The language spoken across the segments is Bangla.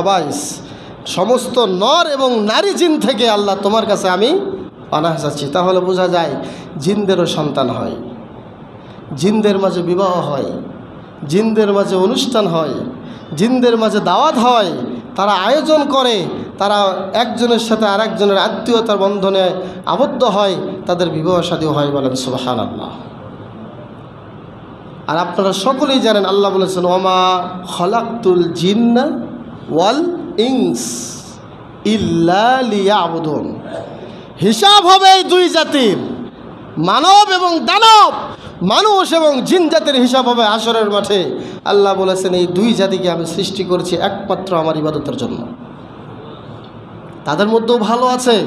বাইস সমস্ত নর এবং নারী জিন থেকে আল্লাহ তোমার কাছে আমি পানাহ চাচ্ছি। তাহলে বোঝা যায় জিনদেরও সন্তান হয়, জিনদের মাঝে বিবাহ হয়, জিনদের মাঝে অনুষ্ঠান হয়, জিনদের মাঝে দাওয়াত হয়, তারা আয়োজন করে, তারা একজনের সাথে আরেকজনের আত্মীয়তার বন্ধনে আবদ্ধ হয়, তাদের বিবাহ শাদীও হয়। বলেন সুবহানাল্লাহ। আর আপনারা সকলেই জানেন আল্লাহ বলেছেন ওমা খলাকতুল জিন্না ওয়াল ইনস ইল্লা লিয়াবুদুন। হিসাব হবে এই দুই জাতির, মানব এবং দানব, মানুষ এবং জিন জাতির হিসাব হবে হাশরের মাঠে। আল্লাহ বলেছেন এই দুই জাতিকে আমি সৃষ্টি করেছি একমাত্র আমার ইবাদতের জন্য। তাদের মধ্যেও ভালো আছে,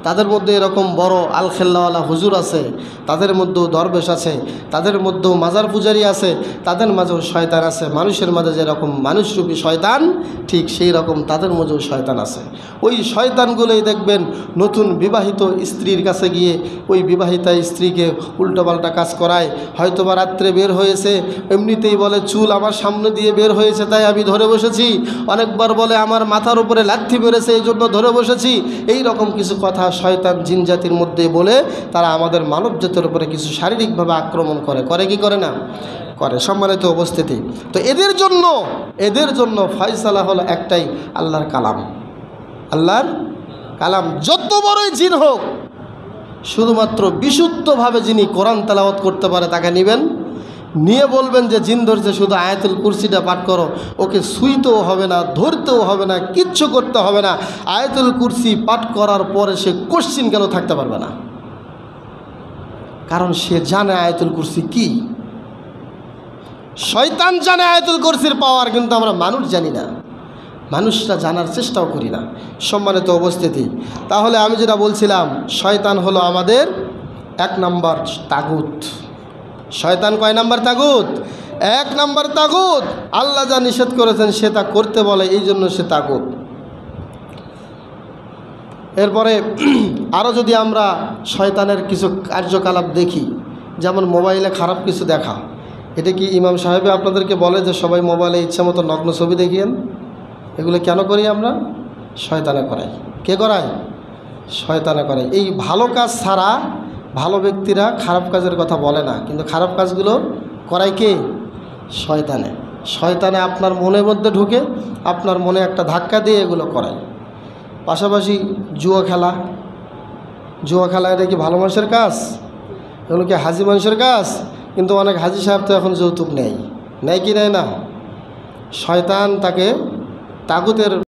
তাদের মধ্যে এরকম বড় আল খেল্লাওয়ালা হুজুর আছে, তাদের মধ্যেও দরবেশ আছে, তাদের মধ্যেও মাজার পূজারি আছে, তাদের মাঝেও শয়তান আছে। মানুষের মাঝে যেরকম মানুষরূপী শয়তান, ঠিক সেই রকম তাদের মাঝেও শয়তান আছে। ওই শয়তানগুলোই দেখবেন নতুন বিবাহিত স্ত্রীর কাছে গিয়ে ওই বিবাহিতা স্ত্রীকে উল্টোপাল্টা কাজ করায়। হয়তোবা রাত্রে বের হয়েছে, এমনিতেই বলে চুল আমার সামনে দিয়ে বের হয়েছে তাই আমি ধরে বসেছি, অনেকবার বলে আমার মাথার উপরে লাথি মেরেছে এই জন্য ধরে বসেছি। এই রকম কিছু কথা শয়তান জিন জাতির মধ্যে বলে তারা আমাদের মানব জাতির উপরে কিছু শারীরিকভাবে আক্রমণ করে কি করে না করে। সম্মানিত উপস্থিতি, তো এদের জন্য ফয়সালা হলো একটাই, আল্লাহর কালাম। আল্লাহর কালাম যত বড়ই জিন হোক, শুধুমাত্র বিশুদ্ধভাবে যিনি কোরআন তেলাওয়াত করতে পারে তাকে নেবেন, নিয়ে বলবেন যে জিন ধরছে, শুধু আয়াতুল কুরসিটা পাঠ করো, ওকে ছুঁইতেও হবে না, ধরতেও হবে না, কিচ্ছু করতে হবে না। আয়াতুল কুরসি পাঠ করার পরে সে কোশ্চিন কেন থাকতে পারবে না, কারণ সে জানে আয়াতুল কুরসি কি। শয়তান জানে আয়াতুল কুরসির পাওয়ার, কিন্তু আমরা মানুষ জানি না, মানুষরা জানার চেষ্টাও করি না। সম্মানিত উপস্থিতি, তাহলে আমি যেটা বলছিলাম, শয়তান হলো আমাদের 1 নম্বর তাগুত। শয়তান কয় নাম্বার তাগুত? 1 নম্বর তাগুত। আল্লাহ যা নিষেধ করেছেন সে তা করতে বলে, এই জন্য সে তাগুত। এরপরে আরও যদি আমরা শয়তানের কিছু কার্যকলাপ দেখি, যেমন মোবাইলে খারাপ কিছু দেখা, এটা কি ইমাম সাহেবে আপনাদেরকে বলে যে সবাই মোবাইলে ইচ্ছা মতো নগ্ন ছবি দেখিয়েন? এগুলো কেন করি আমরা? শয়তানে করাই। কে করায়? শয়তানে করায়। এই ভালো কাজ ছাড়া ভালো ব্যক্তিরা খারাপ কাজের কথা বলে না, কিন্তু খারাপ কাজগুলো করায় কে? শয়তানে। শয়তানে আপনার মনের মধ্যে ঢুকে আপনার মনে একটা ধাক্কা দিয়ে এগুলো করায়। পাশাপাশি জুয়া খেলা, এটা কি ভালো মানুষের কাজ? এগুলো কি হাজি মানুষের কাজ? কিন্তু অনেক হাজি সাহেব তো এখন যৌতুক নেয় কি নেয় না? শয়তান তাকে তাগুতের